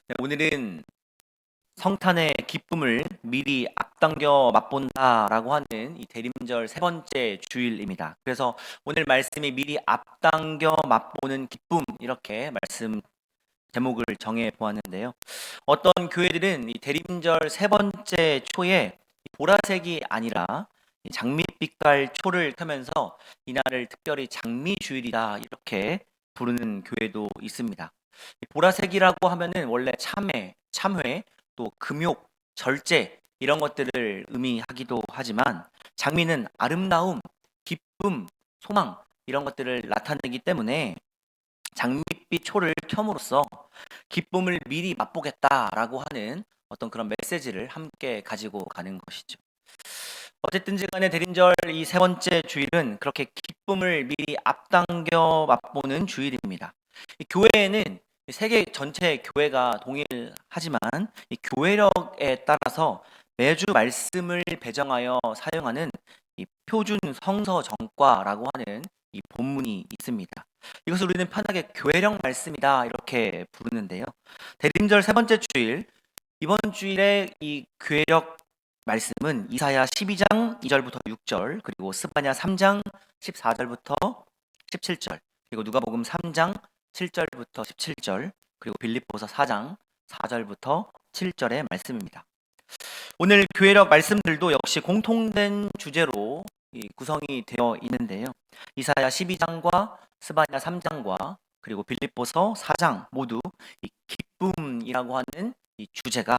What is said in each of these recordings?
네, 오늘은 성탄의 기쁨을 미리 앞당겨 맛본다라고 하는 이 대림절 세 번째 주일입니다. 그래서 오늘 말씀이 미리 앞당겨 맛보는 기쁨 이렇게 말씀 제목을 정해 보았는데요. 어떤 교회들은 이 대림절 세 번째 초에 이 보라색이 아니라 이 장밋빛깔 초를 켜면서 이날을 특별히 장미주일이다 이렇게 부르는 교회도 있습니다. 이 보라색이라고 하면은 원래 참회, 참회, 또 금욕, 절제 이런 것들을 의미하기도 하지만 장미는 아름다움, 기쁨, 소망 이런 것들을 나타내기 때문에 장밋빛 초를 켬으로써 기쁨을 미리 맛보겠다라고 하는 어떤 그런 메시지를 함께 가지고 가는 것이죠. 어쨌든지 간에 대림절 이 세 번째 주일은 그렇게 기쁨을 미리 앞당겨 맛보는 주일입니다. 이 교회에는 이 세계 전체 교회가 동일하지만 이 교회력에 따라서 매주 말씀을 배정하여 사용하는 이 표준 성서 정과라고 하는 이 본문이 있습니다. 이것을 우리는 편하게 교회력 말씀이다 이렇게 부르는데요. 대림절 세 번째 주일 이번 주일에 이 교회력 말씀은 이사야 12장 2절부터 6절 그리고 스바냐 3장 14절부터 17절 그리고 누가복음 3장 7절부터 17절 그리고 빌립보서 4장 4절부터 7절의 말씀입니다. 오늘 교회력 말씀들도 역시 공통된 주제로 구성이 되어 있는데요. 이사야 12장과 스바냐 3장과 그리고 빌립보서 4장 모두 이 기쁨이라고 하는 이 주제가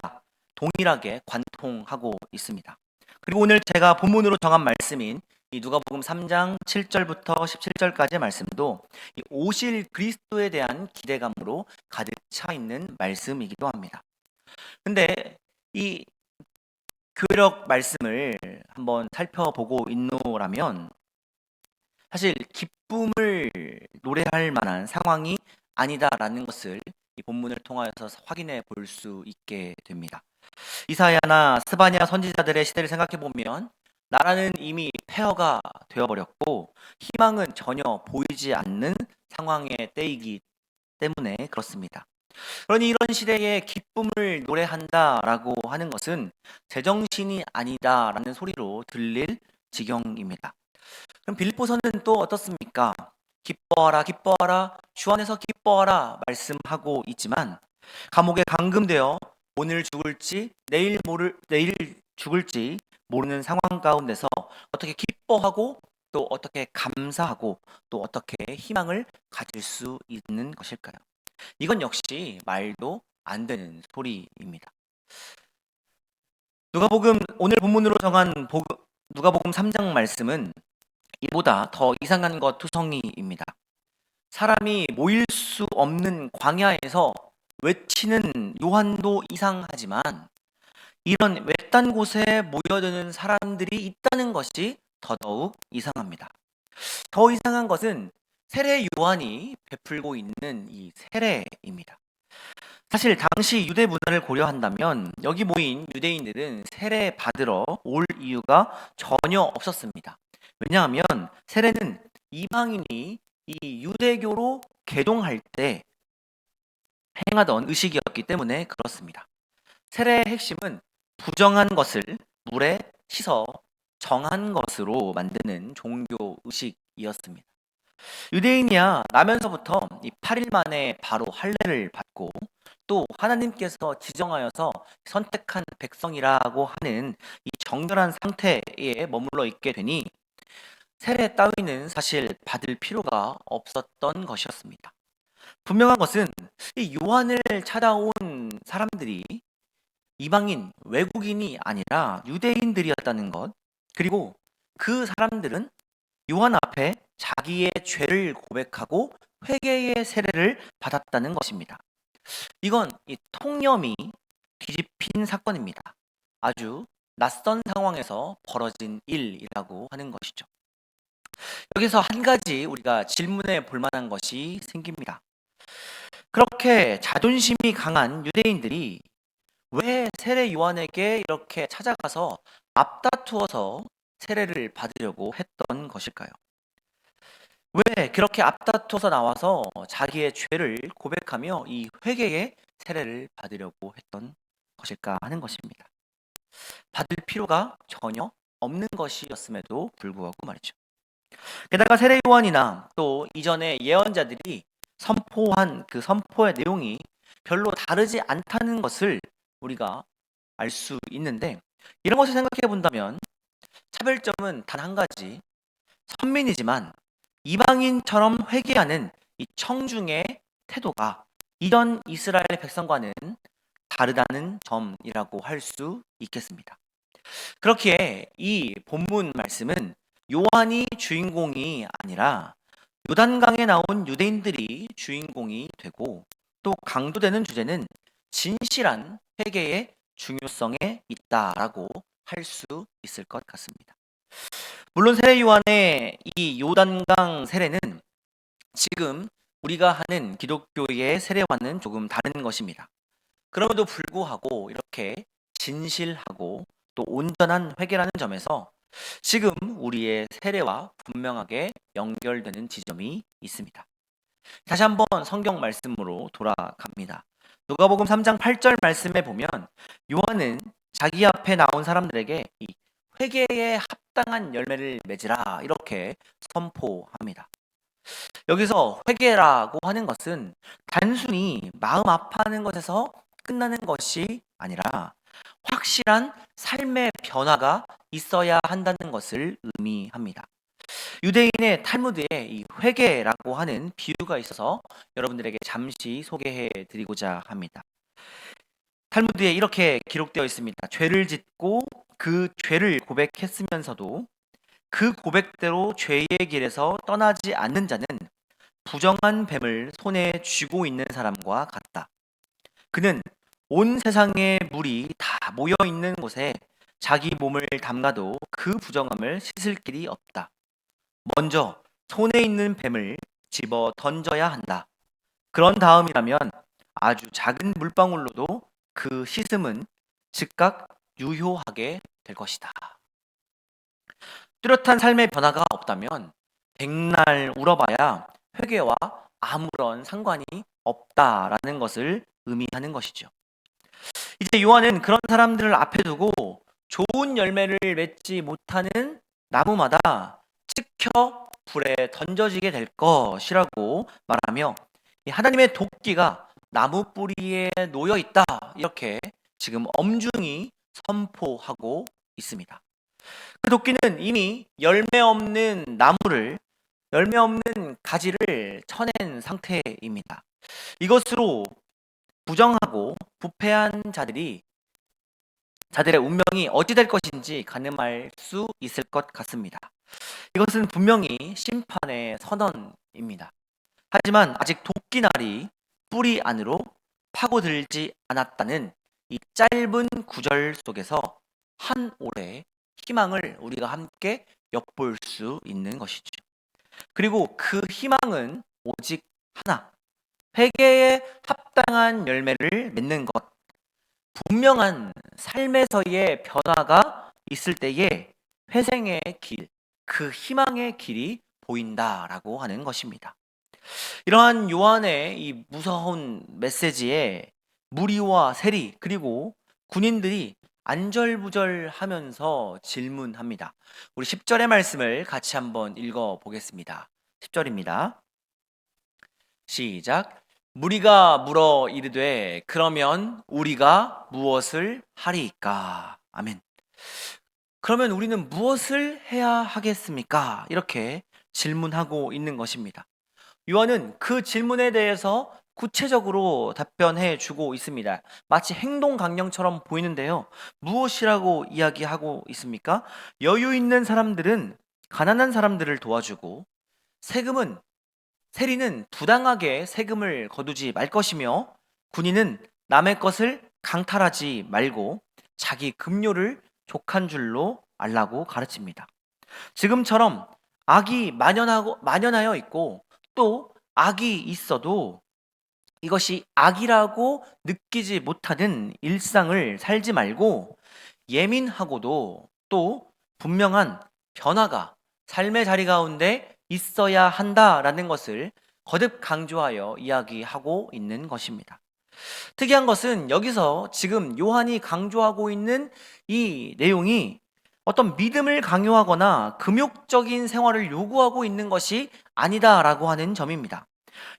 동일하게 관통하고 있습니다. 그리고 오늘 제가 본문으로 정한 말씀인 이 누가복음 3장 7절부터 17절까지의 말씀도 이 오실 그리스도에 대한 기대감으로 가득 차 있는 말씀이기도 합니다. 근데 이 교회력 말씀을 한번 살펴보고 있노라면 사실 기쁨을 노래할 만한 상황이 아니다라는 것을 이 본문을 통하여서 확인해 볼 수 있게 됩니다. 이사야나 스바냐 선지자들의 시대를 생각해 보면 나라는 이미 폐허가 되어버렸고 희망은 전혀 보이지 않는 상황의 때이기 때문에 그렇습니다. 그러니 이런 시대에 기쁨을 노래한다라고 하는 것은 제정신이 아니다라는 소리로 들릴 지경입니다. 그럼 빌립보서는 또 어떻습니까? 기뻐하라, 기뻐하라, 주 안에서 기뻐하라 말씀하고 있지만 감옥에 감금되어 오늘 죽을지 내일 죽을지 모르는 상황 가운데서 어떻게 기뻐하고 또 어떻게 감사하고 또 어떻게 희망을 가질 수 있는 것일까요? 이건 역시 말도 안 되는 소리입니다. 누가복음 오늘 본문으로 정한 누가복음 3장 말씀은 이보다 더 이상한 것 투성이입니다. 사람이 모일 수 없는 광야에서 외치는 요한도 이상하지만 이런 외딴 곳에 모여드는 사람들이 있다는 것이 더더욱 이상합니다. 더 이상한 것은 세례 요한이 베풀고 있는 이 세례입니다. 사실 당시 유대 문화를 고려한다면 여기 모인 유대인들은 세례 받으러 올 이유가 전혀 없었습니다. 왜냐하면 세례는 이방인이 이 유대교로 개종할 때 행하던 의식이었기 때문에 그렇습니다. 세례의 핵심은 부정한 것을 물에 씻어 정한 것으로 만드는 종교 의식이었습니다. 유대인이야 나면서부터 이 8일 만에 바로 할례를 받고 또 하나님께서 지정하여서 선택한 백성이라고 하는 이 정결한 상태에 머물러 있게 되니 세례 따위는 사실 받을 필요가 없었던 것이었습니다. 분명한 것은 이 요한을 찾아온 사람들이 이방인, 외국인이 아니라 유대인들이었다는 것, 그리고 그 사람들은 요한 앞에 자기의 죄를 고백하고 회개의 세례를 받았다는 것입니다. 이건 이 통념이 뒤집힌 사건입니다. 아주 낯선 상황에서 벌어진 일이라고 하는 것이죠. 여기서 한 가지 우리가 질문해 볼 만한 것이 생깁니다. 그렇게 자존심이 강한 유대인들이 왜 세례 요한에게 이렇게 찾아가서 앞다투어서 세례를 받으려고 했던 것일까요? 왜 그렇게 앞다투어서 나와서 자기의 죄를 고백하며 이 회개의 세례를 받으려고 했던 것일까 하는 것입니다. 받을 필요가 전혀 없는 것이었음에도 불구하고 말이죠. 게다가 세례 요한이나 또 이전의 예언자들이 선포한 그 선포의 내용이 별로 다르지 않다는 것을 우리가 알 수 있는데, 이런 것을 생각해 본다면 차별점은 단 한 가지, 선민이지만 이방인처럼 회개하는 이 청중의 태도가 이전 이스라엘 백성과는 다르다는 점이라고 할 수 있겠습니다. 그렇기에 이 본문 말씀은 요한이 주인공이 아니라 요단강에 나온 유대인들이 주인공이 되고, 또 강조되는 주제는 진실한 회개의 중요성에 있다라고 할 수 있을 것 같습니다. 물론 세례 요한의 이 요단강 세례는 지금 우리가 하는 기독교의 세례와는 조금 다른 것입니다. 그럼에도 불구하고 이렇게 진실하고 또 온전한 회개라는 점에서 지금 우리의 세례와 분명하게 연결되는 지점이 있습니다. 다시 한번 성경 말씀으로 돌아갑니다. 누가복음 3장 8절 말씀에 보면 요한은 자기 앞에 나온 사람들에게 이 회개에 합당한 열매를 맺으라 이렇게 선포합니다. 여기서 회개라고 하는 것은 단순히 마음 아파하는 것에서 끝나는 것이 아니라 확실한 삶의 변화가 있어야 한다는 것을 의미합니다. 유대인의 탈무드에 이 회개라고 하는 비유가 있어서 여러분들에게 잠시 소개해 드리고자 합니다. 탈무드에 이렇게 기록되어 있습니다. 죄를 짓고 그 죄를 고백했으면서도 그 고백대로 죄의 길에서 떠나지 않는 자는 부정한 뱀을 손에 쥐고 있는 사람과 같다. 그는 온 세상의 물이 다 모여 있는 곳에 자기 몸을 담가도 그 부정함을 씻을 길이 없다. 먼저 손에 있는 뱀을 집어 던져야 한다. 그런 다음이라면 아주 작은 물방울로도 그 씻음은 즉각 유효하게 될 것이다. 뚜렷한 삶의 변화가 없다면 백날 울어봐야 회개와 아무런 상관이 없다라는 것을 의미하는 것이죠. 이제 요한은 그런 사람들을 앞에 두고 좋은 열매를 맺지 못하는 나무마다 찍혀 불에 던져지게 될 것이라고 말하며 하나님의 도끼가 나무 뿌리에 놓여 있다 이렇게 지금 엄중히 선포하고 있습니다. 그 도끼는 이미 열매 없는 나무를, 열매 없는 가지를 쳐낸 상태입니다. 이것으로 부정하고 부패한 자들의 운명이 어찌 될 것인지 가늠할 수 있을 것 같습니다. 이것은 분명히 심판의 선언입니다. 하지만 아직 도끼날이 뿌리 안으로 파고들지 않았다는 이 짧은 구절 속에서 한 올의 희망을 우리가 함께 엿볼 수 있는 것이죠. 그리고 그 희망은 오직 하나, 회개에 합당한 열매를 맺는 것, 분명한 삶에서의 변화가 있을 때에 회생의 길, 그 희망의 길이 보인다라고 하는 것입니다. 이러한 요한의 이 무서운 메시지에 무리와 세리 그리고 군인들이 안절부절하면서 질문합니다. 우리 10절의 말씀을 같이 한번 읽어 보겠습니다. 10절입니다. 시작. 무리가 물어 이르되 그러면 우리가 무엇을 하리이까? 아멘. 그러면 우리는 무엇을 해야 하겠습니까? 이렇게 질문하고 있는 것입니다. 요한은 그 질문에 대해서 구체적으로 답변해 주고 있습니다. 마치 행동 강령처럼 보이는데요. 무엇이라고 이야기하고 있습니까? 여유 있는 사람들은 가난한 사람들을 도와주고 세리는 부당하게 세금을 거두지 말 것이며 군인은 남의 것을 강탈하지 말고 자기 급료를 족한 줄로 알라고 가르칩니다. 지금처럼 악이 만연하여 있고 또 악이 있어도 이것이 악이라고 느끼지 못하는 일상을 살지 말고 예민하고도 또 분명한 변화가 삶의 자리 가운데 있어야 한다라는 것을 거듭 강조하여 이야기하고 있는 것입니다. 특이한 것은 여기서 지금 요한이 강조하고 있는 이 내용이 어떤 믿음을 강요하거나 금욕적인 생활을 요구하고 있는 것이 아니다라고 하는 점입니다.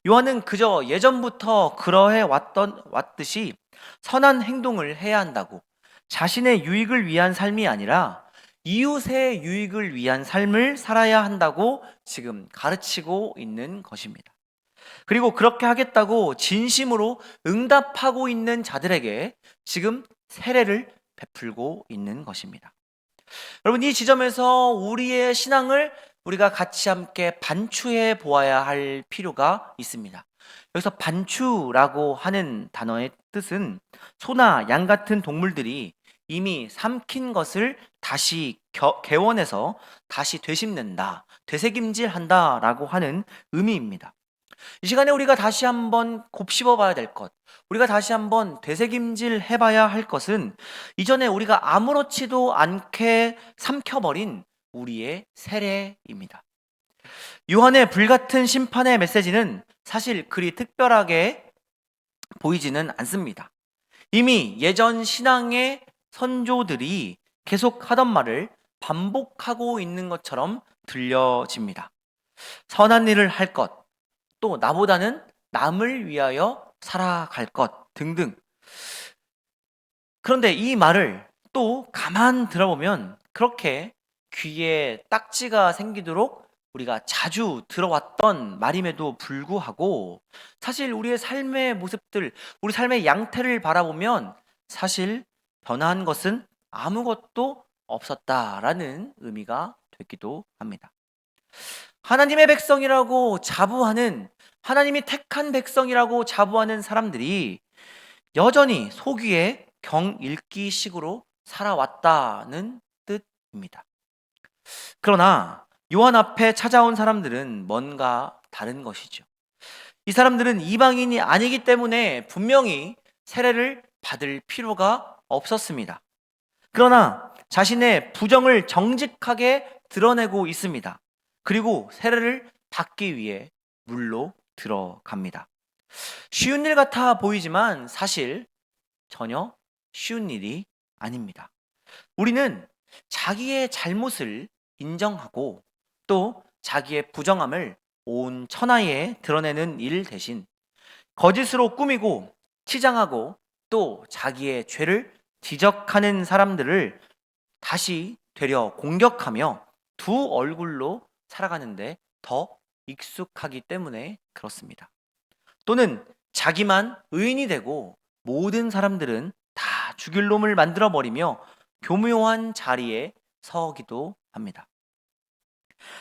요한은 그저 예전부터 그러해 왔듯이 선한 행동을 해야 한다고, 자신의 유익을 위한 삶이 아니라 이웃의 유익을 위한 삶을 살아야 한다고 지금 가르치고 있는 것입니다. 그리고 그렇게 하겠다고 진심으로 응답하고 있는 자들에게 지금 세례를 베풀고 있는 것입니다. 여러분, 이 지점에서 우리의 신앙을 우리가 같이 함께 반추해 보아야 할 필요가 있습니다. 여기서 반추라고 하는 단어의 뜻은 소나 양 같은 동물들이 이미 삼킨 것을 다시 개원해서 다시 되씹는다, 되새김질한다 라고 하는 의미입니다. 이 시간에 우리가 다시 한번 곱씹어 봐야 될 것, 우리가 다시 한번 되새김질 해봐야 할 것은 이전에 우리가 아무렇지도 않게 삼켜버린 우리의 세례입니다. 요한의 불같은 심판의 메시지는 사실 그리 특별하게 보이지는 않습니다. 이미 예전 신앙의 선조들이 계속 하던 말을 반복하고 있는 것처럼 들려집니다. 선한 일을 할 것, 또 나보다는 남을 위하여 살아갈 것 등등. 그런데 이 말을 또 가만 들어보면 그렇게 귀에 딱지가 생기도록 우리가 자주 들어왔던 말임에도 불구하고 사실 우리의 삶의 모습들, 우리 삶의 양태를 바라보면 사실 변한 것은 아무것도 없었다라는 의미가 되기도 합니다. 하나님의 백성이라고 자부하는, 하나님이 택한 백성이라고 자부하는 사람들이 여전히 속위에 경읽기식으로 살아왔다는 뜻입니다. 그러나 요한 앞에 찾아온 사람들은 뭔가 다른 것이죠. 이 사람들은 이방인이 아니기 때문에 분명히 세례를 받을 필요가 없었습니다. 그러나 자신의 부정을 정직하게 드러내고 있습니다. 그리고 세례를 받기 위해 물로 들어갑니다. 쉬운 일 같아 보이지만 사실 전혀 쉬운 일이 아닙니다. 우리는 자기의 잘못을 인정하고 또 자기의 부정함을 온 천하에 드러내는 일 대신 거짓으로 꾸미고 치장하고 또 자기의 죄를 지적하는 사람들을 다시 되려 공격하며 두 얼굴로 살아가는데 더 익숙하기 때문에 그렇습니다. 또는 자기만 의인이 되고 모든 사람들은 다 죽일 놈을 만들어 버리며 교묘한 자리에 서기도 합니다.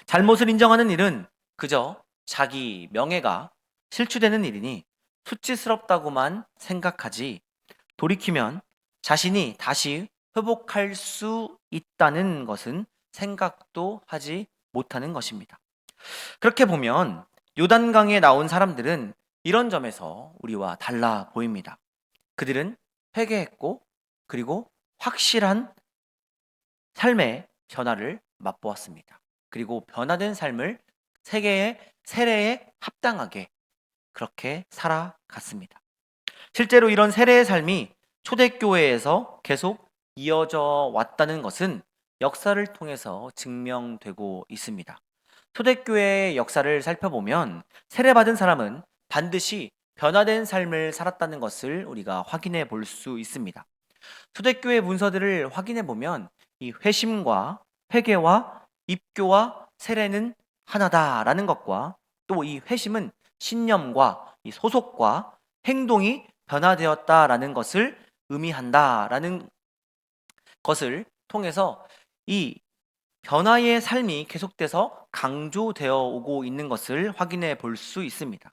잘못을 인정하는 일은 그저 자기 명예가 실추되는 일이니 수치스럽다고만 생각하지, 돌이키면 자신이 다시 회복할 수 있다는 것은 생각도 하지 못하는 것입니다. 그렇게 보면 요단강에 나온 사람들은 이런 점에서 우리와 달라 보입니다. 그들은 회개했고 그리고 확실한 삶의 변화를 맛보았습니다. 그리고 변화된 삶을 세례에 합당하게 그렇게 살아갔습니다. 실제로 이런 세례의 삶이 초대교회에서 계속 이어져 왔다는 것은 역사를 통해서 증명되고 있습니다. 초대교회의 역사를 살펴보면 세례받은 사람은 반드시 변화된 삶을 살았다는 것을 우리가 확인해 볼 수 있습니다. 초대교회 문서들을 확인해 보면 이 회심과 회개와 입교와 세례는 하나다라는 것과 또 이 회심은 신념과 이 소속과 행동이 변화되었다라는 것을 의미한다라는 것을 통해서 이 변화의 삶이 계속돼서 강조되어 오고 있는 것을 확인해 볼 수 있습니다.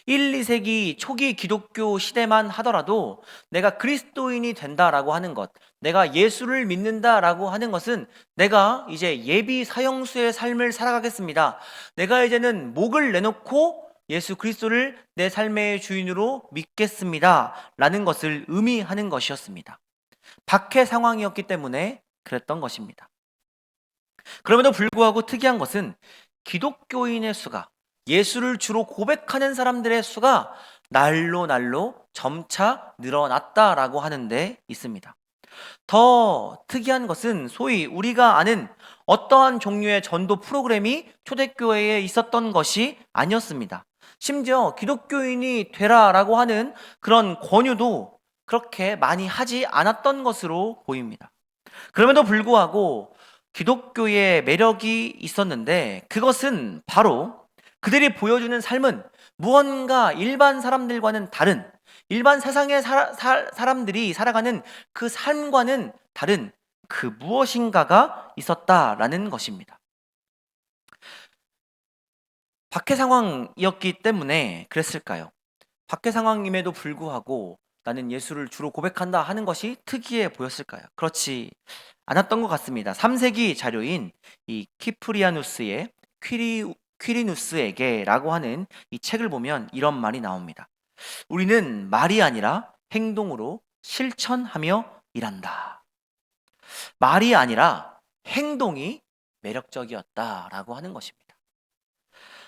1, 2세기 초기 기독교 시대만 하더라도 내가 그리스도인이 된다라고 하는 것, 내가 예수를 믿는다라고 하는 것은 내가 이제 예비 사형수의 삶을 살아가겠습니다. 내가 이제는 목을 내놓고 예수 그리스도를 내 삶의 주인으로 믿겠습니다. 라는 것을 의미하는 것이었습니다. 박해 상황이었기 때문에 그랬던 것입니다. 그럼에도 불구하고 특이한 것은 기독교인의 수가, 예수를 주로 고백하는 사람들의 수가 날로 날로 점차 늘어났다라고 하는 데 있습니다. 더 특이한 것은 소위 우리가 아는 어떠한 종류의 전도 프로그램이 초대교회에 있었던 것이 아니었습니다. 심지어 기독교인이 되라라고 하는 그런 권유도 그렇게 많이 하지 않았던 것으로 보입니다. 그럼에도 불구하고 기독교의 매력이 있었는데 그것은 바로 그들이 보여주는 삶은 무언가 일반 사람들과는 다른, 일반 세상의 사람들이 살아가는 그 삶과는 다른 그 무엇인가가 있었다라는 것입니다. 밖의 상황이었기 때문에 그랬을까요? 밖의 상황임에도 불구하고 나는 예수를 주로 고백한다 하는 것이 특이해 보였을까요? 그렇지 않았던 것 같습니다. 3세기 자료인 이 키프리아누스의 퀴리누스에게라고 하는 이 책을 보면 이런 말이 나옵니다. 우리는 말이 아니라 행동으로 실천하며 일한다. 말이 아니라 행동이 매력적이었다라고 하는 것입니다.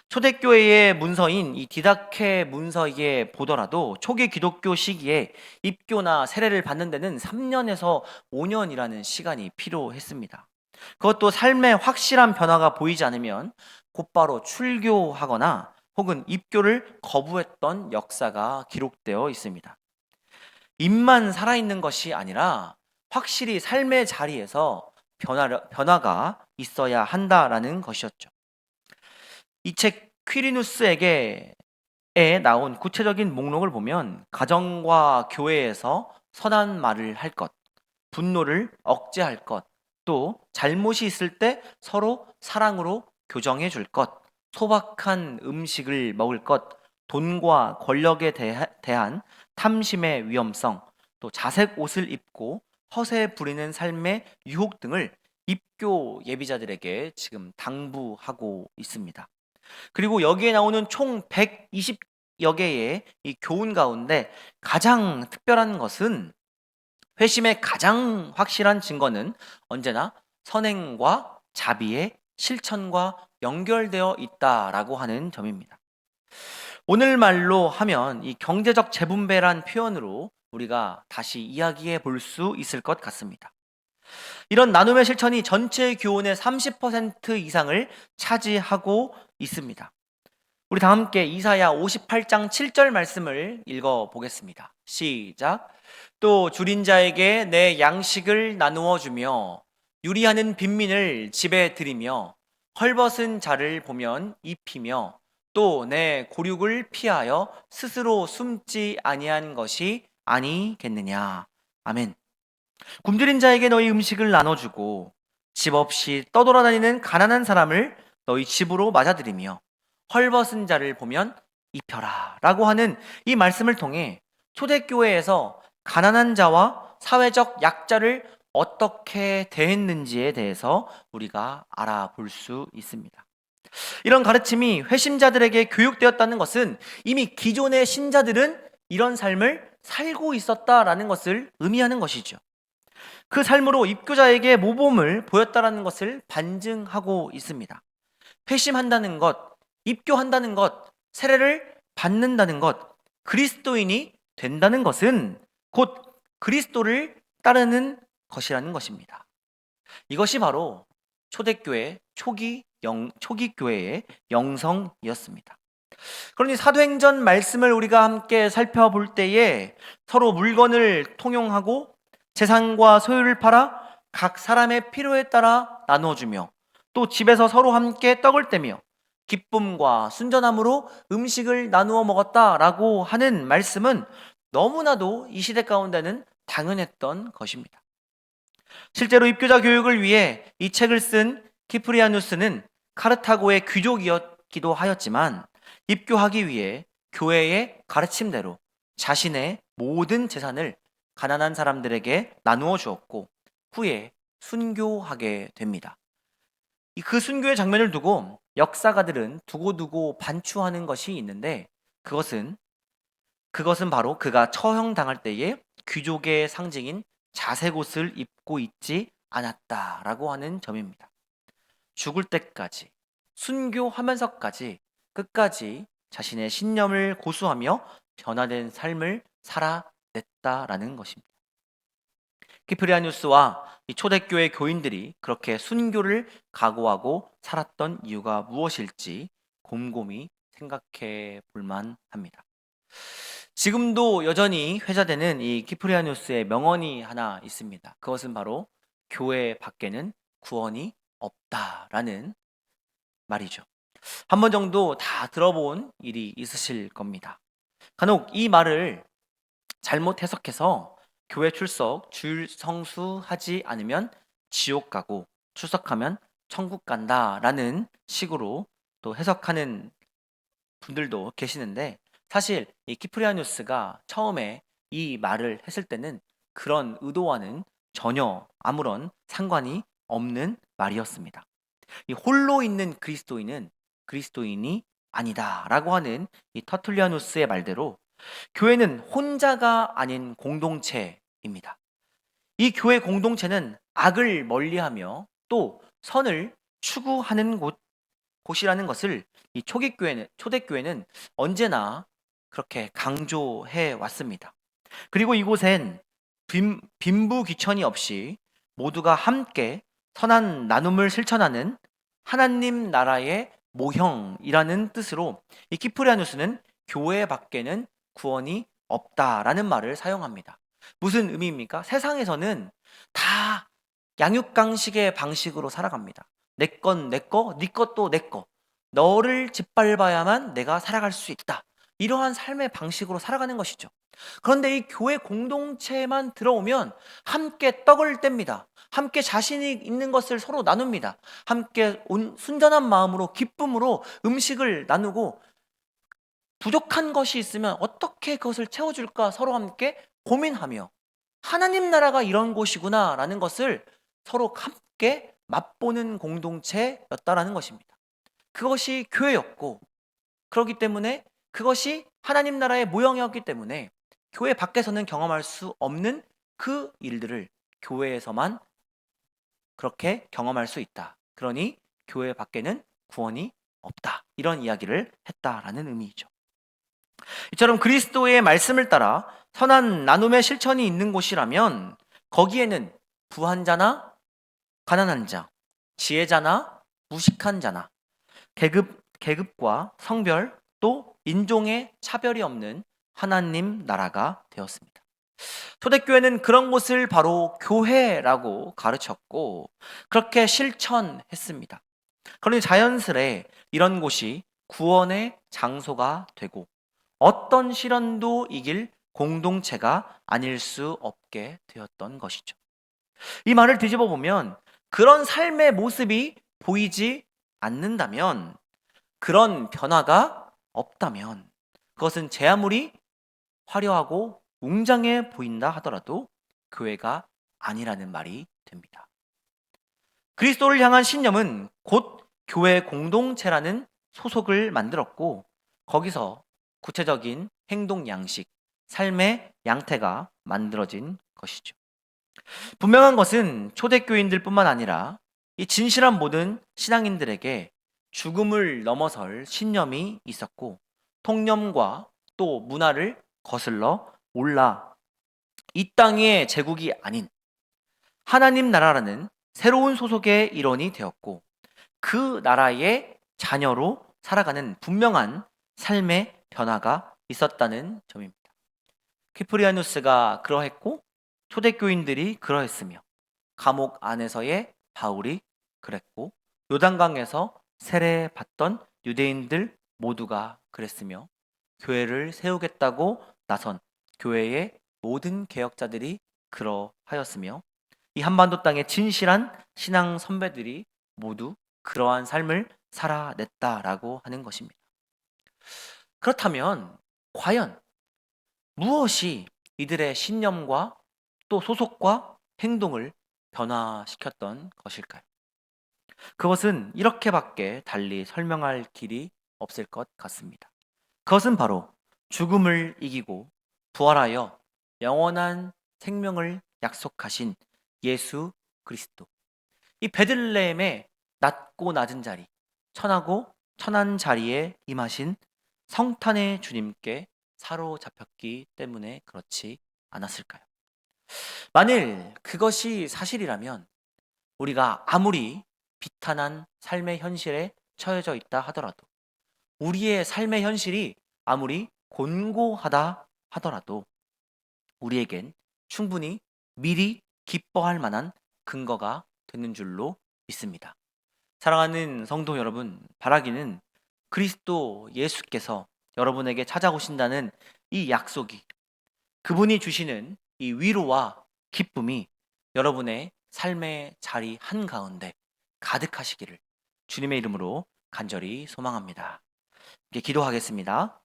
초대교회의 문서인 이 디다케 문서에 보더라도 초기 기독교 시기에 입교나 세례를 받는 데는 3년에서 5년이라는 시간이 필요했습니다. 그것도 삶의 확실한 변화가 보이지 않으면 곧바로 출교하거나 혹은 입교를 거부했던 역사가 기록되어 있습니다. 입만 살아있는 것이 아니라 확실히 삶의 자리에서 변화가 있어야 한다라는 것이었죠. 이 책 퀴리누스에게 나온 구체적인 목록을 보면 가정과 교회에서 선한 말을 할 것, 분노를 억제할 것, 또 잘못이 있을 때 서로 사랑으로 교정해 줄 것, 소박한 음식을 먹을 것, 돈과 권력에 대한 탐심의 위험성, 또 자색 옷을 입고 허세 부리는 삶의 유혹 등을 입교 예비자들에게 지금 당부하고 있습니다. 그리고 여기에 나오는 총 120여 개의 이 교훈 가운데 가장 특별한 것은 회심의 가장 확실한 증거는 언제나 선행과 자비의 실천과 연결되어 있다라고 하는 점입니다. 오늘 말로 하면 이 경제적 재분배란 표현으로 우리가 다시 이야기해 볼 수 있을 것 같습니다. 이런 나눔의 실천이 전체 교훈의 30% 이상을 차지하고 있습니다. 우리 다 함께 이사야 58장 7절 말씀을 읽어 보겠습니다. 시작. 또 줄인 자에게 내 양식을 나누어 주며 유리하는 빈민을 집에 들이며 헐벗은 자를 보면 입히며 또 내 고륙을 피하여 스스로 숨지 아니한 것이 아니겠느냐. 아멘. 굶주린 자에게 너희 음식을 나눠주고 집 없이 떠돌아다니는 가난한 사람을 너희 집으로 맞아들이며 헐벗은 자를 보면 입혀라 라고 하는 이 말씀을 통해 초대교회에서 가난한 자와 사회적 약자를 어떻게 대했는지에 대해서 우리가 알아볼 수 있습니다. 이런 가르침이 회심자들에게 교육되었다는 것은 이미 기존의 신자들은 이런 삶을 살고 있었다라는 것을 의미하는 것이죠. 그 삶으로 입교자에게 모범을 보였다라는 것을 반증하고 있습니다. 회심한다는 것, 입교한다는 것, 세례를 받는다는 것, 그리스도인이 된다는 것은 곧 그리스도를 따르는 것이라는 것입니다. 이것이 바로 초대교회 초기 교회의 영성이었습니다. 그러니 사도행전 말씀을 우리가 함께 살펴볼 때에 서로 물건을 통용하고 재산과 소유를 팔아 각 사람의 필요에 따라 나누어주며 또 집에서 서로 함께 떡을 떼며 기쁨과 순전함으로 음식을 나누어 먹었다라고 하는 말씀은 너무나도 이 시대 가운데는 당연했던 것입니다. 실제로 입교자 교육을 위해 이 책을 쓴 키프리아누스는 카르타고의 귀족이었기도 하였지만 입교하기 위해 교회의 가르침대로 자신의 모든 재산을 가난한 사람들에게 나누어 주었고 후에 순교하게 됩니다. 그 순교의 장면을 두고 역사가들은 두고두고 반추하는 것이 있는데 그것은 바로 그가 처형당할 때에 귀족의 상징인 자색옷을 입고 있지 않았다라고 하는 점입니다. 죽을 때까지 순교하면서까지 끝까지 자신의 신념을 고수하며 변화된 삶을 살아냈다라는 것입니다. 키프리아누스와 이 초대교회 교인들이 그렇게 순교를 각오하고 살았던 이유가 무엇일지 곰곰이 생각해 볼 만합니다. 지금도 여전히 회자되는 이 키프리아누스의 명언이 하나 있습니다. 그것은 바로 교회 밖에는 구원이 없다라는 말이죠. 한 번 정도 다 들어본 일이 있으실 겁니다. 간혹 이 말을 잘못 해석해서 교회 출석, 주일 성수하지 않으면 지옥 가고 출석하면 천국 간다라는 식으로 또 해석하는 분들도 계시는데, 사실 이 키프리아누스가 처음에 이 말을 했을 때는 그런 의도와는 전혀 아무런 상관이 없는 말이었습니다. 이 홀로 있는 그리스도인은 그리스도인이 아니다라고 하는 이 터툴리아누스의 말대로 교회는 혼자가 아닌 공동체입니다. 이 교회 공동체는 악을 멀리하며 또 선을 추구하는 곳이라는 것을 이 초대교회는 언제나 그렇게 강조해 왔습니다. 그리고 이곳엔 빈부귀천이 없이 모두가 함께 선한 나눔을 실천하는 하나님 나라의 모형이라는 뜻으로 이 키프리아누스는 교회 밖에는 구원이 없다라는 말을 사용합니다. 무슨 의미입니까? 세상에서는 다 양육강식의 방식으로 살아갑니다. 내 건 내 거, 네 것도 내 거. 너를 짓밟아야만 내가 살아갈 수 있다. 이러한 삶의 방식으로 살아가는 것이죠. 그런데 이 교회 공동체만 들어오면 함께 떡을 뗍니다. 함께 자신이 있는 것을 서로 나눕니다. 함께 순전한 마음으로 기쁨으로 음식을 나누고 부족한 것이 있으면 어떻게 그것을 채워줄까 서로 함께 고민하며 하나님 나라가 이런 곳이구나라는 것을 서로 함께 맛보는 공동체였다라는 것입니다. 그것이 교회였고, 그렇기 때문에 그것이 하나님 나라의 모형이었기 때문에 교회 밖에서는 경험할 수 없는 그 일들을 교회에서만 그렇게 경험할 수 있다. 그러니 교회 밖에는 구원이 없다. 이런 이야기를 했다라는 의미이죠. 이처럼 그리스도의 말씀을 따라 선한 나눔의 실천이 있는 곳이라면 거기에는 부한 자나 가난한 자, 지혜자나 무식한 자나 계급과 성별 또 인종의 차별이 없는 하나님 나라가 되었습니다. 초대교회는 그런 곳을 바로 교회라고 가르쳤고 그렇게 실천했습니다. 그러니 자연스레 이런 곳이 구원의 장소가 되고 어떤 시련도 이길 공동체가 아닐 수 없게 되었던 것이죠. 이 말을 뒤집어 보면 그런 삶의 모습이 보이지 않는다면, 그런 변화가 없다면 그것은 제 아무리 화려하고 웅장해 보인다 하더라도 교회가 아니라는 말이 됩니다. 그리스도를 향한 신념은 곧 교회 공동체라는 소속을 만들었고 거기서 구체적인 행동 양식, 삶의 양태가 만들어진 것이죠. 분명한 것은 초대교인들뿐만 아니라 이 진실한 모든 신앙인들에게 죽음을 넘어설 신념이 있었고 통념과 또 문화를 거슬러 올라 이 땅의 제국이 아닌 하나님 나라라는 새로운 소속의 일원이 되었고 그 나라의 자녀로 살아가는 분명한 삶의 변화가 있었다는 점입니다. 키프리아누스가 그러했고 초대교인들이 그러했으며 감옥 안에서의 바울이 그랬고 요단강에서 세례받던 유대인들 모두가 그랬으며 교회를 세우겠다고 나선 교회의 모든 개혁자들이 그러하였으며 이 한반도 땅의 진실한 신앙 선배들이 모두 그러한 삶을 살아냈다라고 하는 것입니다. 그렇다면 과연 무엇이 이들의 신념과 또 소속과 행동을 변화시켰던 것일까요? 그것은 이렇게밖에 달리 설명할 길이 없을 것 같습니다. 그것은 바로 죽음을 이기고 부활하여 영원한 생명을 약속하신 예수 그리스도. 이 베들레헴의 낮고 낮은 자리, 천하고 천한 자리에 임하신 성탄의 주님께 사로잡혔기 때문에 그렇지 않았을까요? 만일 그것이 사실이라면 우리가 아무리 비탄한 삶의 현실에 처해져 있다 하더라도, 우리의 삶의 현실이 아무리 곤고하다 하더라도 우리에겐 충분히 미리 기뻐할 만한 근거가 되는 줄로 믿습니다. 사랑하는 성도 여러분, 바라기는 그리스도 예수께서 여러분에게 찾아오신다는 이 약속이, 그분이 주시는 이 위로와 기쁨이 여러분의 삶의 자리 한가운데 가득하시기를 주님의 이름으로 간절히 소망합니다. 이제 기도하겠습니다.